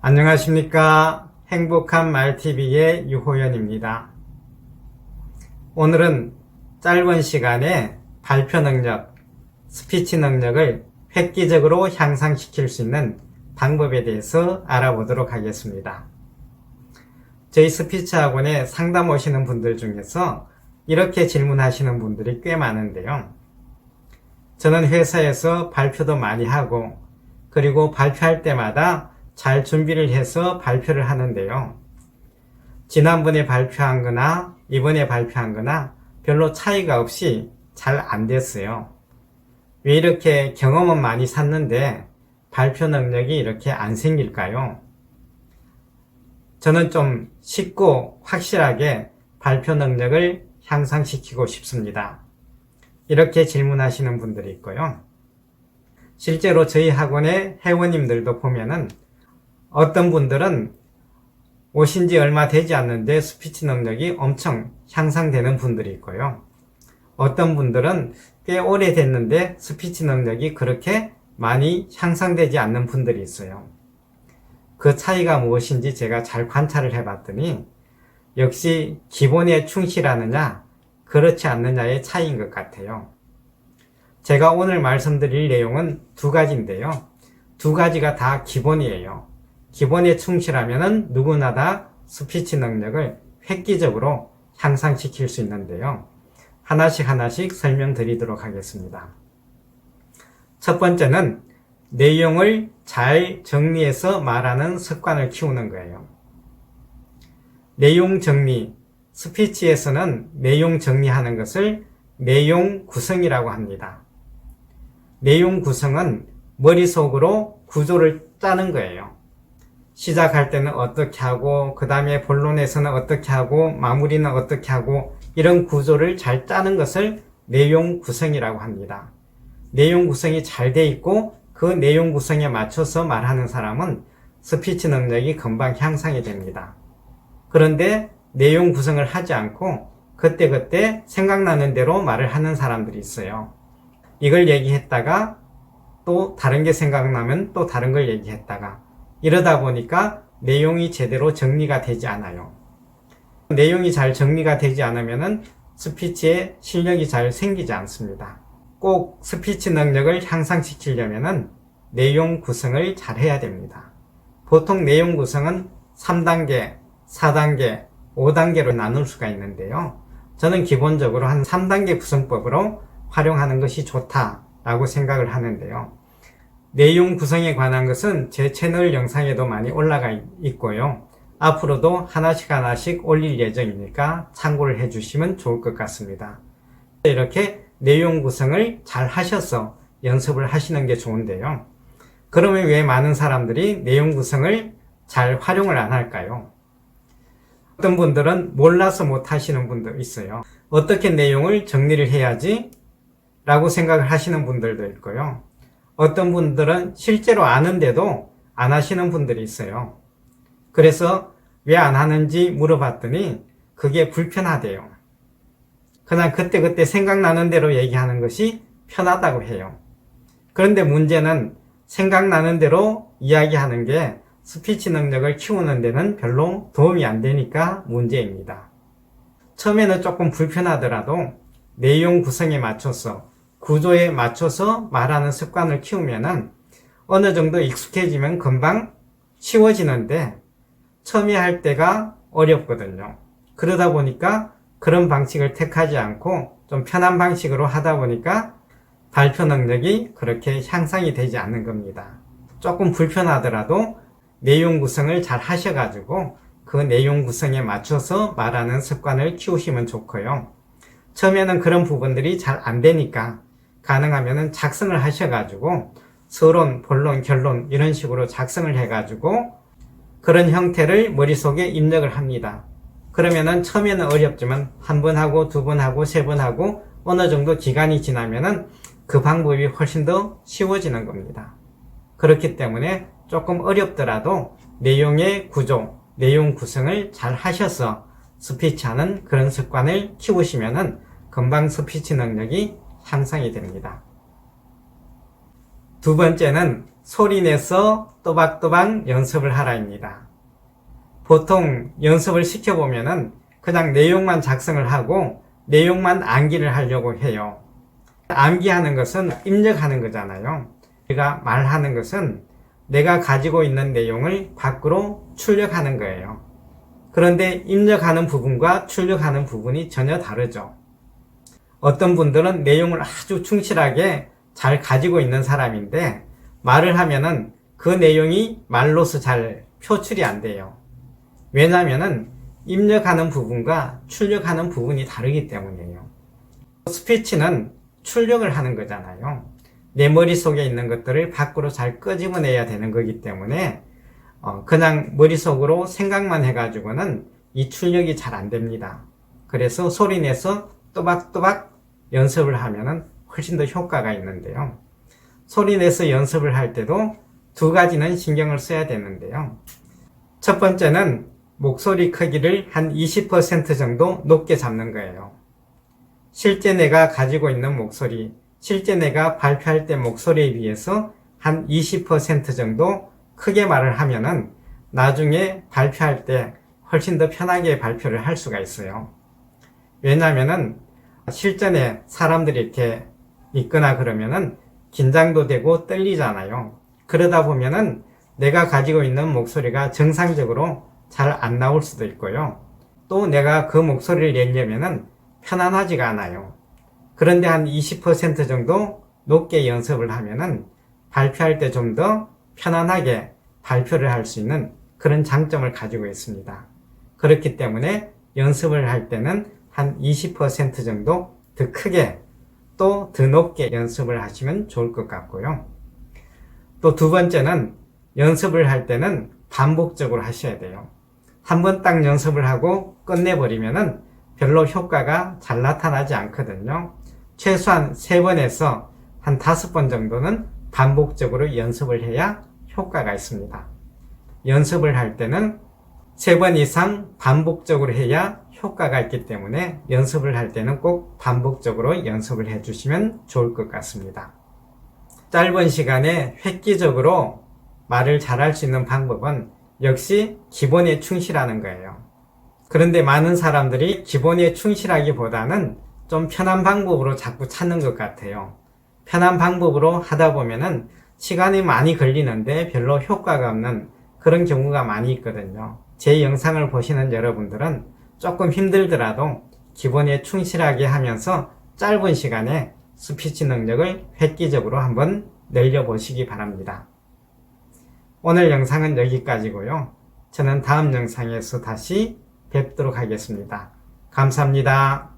안녕하십니까. 행복한 말TV의 유호연입니다. 오늘은 짧은 시간에 발표 능력, 스피치 능력을 획기적으로 향상시킬 수 있는 방법에 대해서 알아보도록 하겠습니다. 저희 스피치 학원에 상담 오시는 분들 중에서 이렇게 질문하시는 분들이 꽤 많은데요. 저는 회사에서 발표도 많이 하고 그리고 발표할 때마다 잘 준비를 해서 발표를 하는데요. 지난번에 발표한 거나 이번에 발표한 거나 별로 차이가 없이 잘 안 됐어요. 왜 이렇게 경험은 많이 샀는데 발표 능력이 이렇게 안 생길까요? 저는 좀 쉽고 확실하게 발표 능력을 향상시키고 싶습니다. 이렇게 질문하시는 분들이 있고요. 실제로 저희 학원의 회원님들도 보면은 어떤 분들은 오신 지 얼마 되지 않는데 스피치 능력이 엄청 향상되는 분들이 있고요. 어떤 분들은 꽤 오래 됐는데 스피치 능력이 그렇게 많이 향상되지 않는 분들이 있어요. 그 차이가 무엇인지 제가 잘 관찰을 해봤더니 역시 기본에 충실하느냐 그렇지 않느냐의 차이인 것 같아요. 제가 오늘 말씀드릴 내용은 두 가지인데요. 두 가지가 다 기본이에요. 기본에 충실하면 누구나 다 스피치 능력을 획기적으로 향상시킬 수 있는데요. 하나씩 설명드리도록 하겠습니다. 첫 번째는 내용을 잘 정리해서 말하는 습관을 키우는 거예요. 내용 정리, 스피치에서는 내용 정리하는 것을 내용 구성이라고 합니다. 내용 구성은 머릿속으로 구조를 짜는 거예요. 시작할 때는 어떻게 하고 그 다음에 본론에서는 어떻게 하고 마무리는 어떻게 하고 이런 구조를 잘 짜는 것을 내용 구성이라고 합니다. 내용 구성이 잘 돼 있고 그 내용 구성에 맞춰서 말하는 사람은 스피치 능력이 금방 향상이 됩니다. 그런데 내용 구성을 하지 않고 그때그때 생각나는 대로 말을 하는 사람들이 있어요. 이걸 얘기했다가 또 다른 게 생각나면 또 다른 걸 얘기했다가 이러다 보니까 내용이 제대로 정리가 되지 않아요. 내용이 잘 정리가 되지 않으면 스피치에 실력이 잘 생기지 않습니다. 꼭 스피치 능력을 향상시키려면 내용 구성을 잘 해야 됩니다. 보통 내용 구성은 3단계, 4단계, 5단계로 나눌 수가 있는데요. 저는 기본적으로 한 3단계 구성법으로 활용하는 것이 좋다라고 생각을 하는데요. 내용 구성에 관한 것은 제 채널 영상에도 많이 올라가 있고요. 앞으로도 하나씩 올릴 예정이니까 참고를 해주시면 좋을 것 같습니다. 이렇게 내용 구성을 잘 하셔서 연습을 하시는 게 좋은데요. 그러면 왜 많은 사람들이 내용 구성을 잘 활용을 안 할까요? 어떤 분들은 몰라서 못 하시는 분도 있어요. 어떻게 내용을 정리를 해야지? 라고 생각을 하시는 분들도 있고요. 어떤 분들은 실제로 아는데도 안 하시는 분들이 있어요. 그래서 왜 안 하는지 물어봤더니 그게 불편하대요. 그냥 그때그때 생각나는 대로 얘기하는 것이 편하다고 해요. 그런데 문제는 생각나는 대로 이야기하는 게 스피치 능력을 키우는 데는 별로 도움이 안 되니까 문제입니다. 처음에는 조금 불편하더라도 내용 구성에 맞춰서 구조에 맞춰서 말하는 습관을 키우면은 어느 정도 익숙해지면 금방 쉬워지는데 처음에 할 때가 어렵거든요. 그러다 보니까 그런 방식을 택하지 않고 좀 편한 방식으로 하다 보니까 발표 능력이 그렇게 향상이 되지 않는 겁니다. 조금 불편하더라도 내용 구성을 잘 하셔가지고 그 내용 구성에 맞춰서 말하는 습관을 키우시면 좋고요. 처음에는 그런 부분들이 잘 안 되니까 가능하면 작성을 하셔가지고 서론, 본론, 결론 이런 식으로 작성을 해가지고 그런 형태를 머릿속에 입력을 합니다. 그러면은 처음에는 어렵지만 한 번 하고 두 번 하고 세 번 하고 어느 정도 기간이 지나면은 그 방법이 훨씬 더 쉬워지는 겁니다. 그렇기 때문에 조금 어렵더라도 내용의 구조, 내용 구성을 잘 하셔서 스피치하는 그런 습관을 키우시면은 금방 스피치 능력이 향상이 됩니다. 두 번째는 소리내서 또박또박 연습을 하라입니다. 보통 연습을 시켜보면은 그냥 내용만 작성을 하고 내용만 암기를 하려고 해요. 암기하는 것은 입력하는 거잖아요. 우리가 말하는 것은 내가 가지고 있는 내용을 밖으로 출력하는 거예요. 그런데 입력하는 부분과 출력하는 부분이 전혀 다르죠. 어떤 분들은 내용을 아주 충실하게 잘 가지고 있는 사람인데 말을 하면은 그 내용이 말로서 잘 표출이 안 돼요. 왜냐하면은 입력하는 부분과 출력하는 부분이 다르기 때문이에요. 스피치는 출력을 하는 거잖아요. 내 머릿속에 있는 것들을 밖으로 잘 끄집어내야 되는 거기 때문에 그냥 머릿속으로 생각만 해가지고는 이 출력이 잘 안 됩니다. 그래서 소리내서 또박또박 연습을 하면은 훨씬 더 효과가 있는데요. 소리내서 연습을 할 때도 두 가지는 신경을 써야 되는데요. 첫 번째는 목소리 크기를 한 20% 정도 높게 잡는 거예요. 실제 내가 가지고 있는 목소리, 실제 내가 발표할 때 목소리에 비해서 한 20% 정도 크게 말을 하면은 나중에 발표할 때 훨씬 더 편하게 발표를 할 수가 있어요. 왜냐하면은 실전에 사람들이 이렇게 있거나 그러면은 긴장도 되고 떨리잖아요. 그러다 보면은 내가 가지고 있는 목소리가 정상적으로 잘 안 나올 수도 있고요. 또 내가 그 목소리를 내려면은 편안하지가 않아요. 그런데 한 20% 정도 높게 연습을 하면은 발표할 때 좀 더 편안하게 발표를 할 수 있는 그런 장점을 가지고 있습니다. 그렇기 때문에 연습을 할 때는 한 20% 정도 더 크게 또 더 높게 연습을 하시면 좋을 것 같고요. 또 두 번째는 연습을 할 때는 반복적으로 하셔야 돼요. 한 번 딱 연습을 하고 끝내버리면은 별로 효과가 잘 나타나지 않거든요. 최소한 3번에서 한 5번 정도는 반복적으로 연습을 해야 효과가 있습니다. 연습을 할 때는 3번 이상 반복적으로 해야 효과가 있기 때문에 연습을 할 때는 꼭 반복적으로 연습을 해주시면 좋을 것 같습니다. 짧은 시간에 획기적으로 말을 잘할 수 있는 방법은 역시 기본에 충실하는 거예요. 그런데 많은 사람들이 기본에 충실하기보다는 좀 편한 방법으로 자꾸 찾는 것 같아요. 편한 방법으로 하다 보면은 시간이 많이 걸리는데 별로 효과가 없는 그런 경우가 많이 있거든요. 제 영상을 보시는 여러분들은 조금 힘들더라도 기본에 충실하게 하면서 짧은 시간에 스피치 능력을 획기적으로 한번 늘려보시기 바랍니다. 오늘 영상은 여기까지고요. 저는 다음 영상에서 다시 뵙도록 하겠습니다. 감사합니다.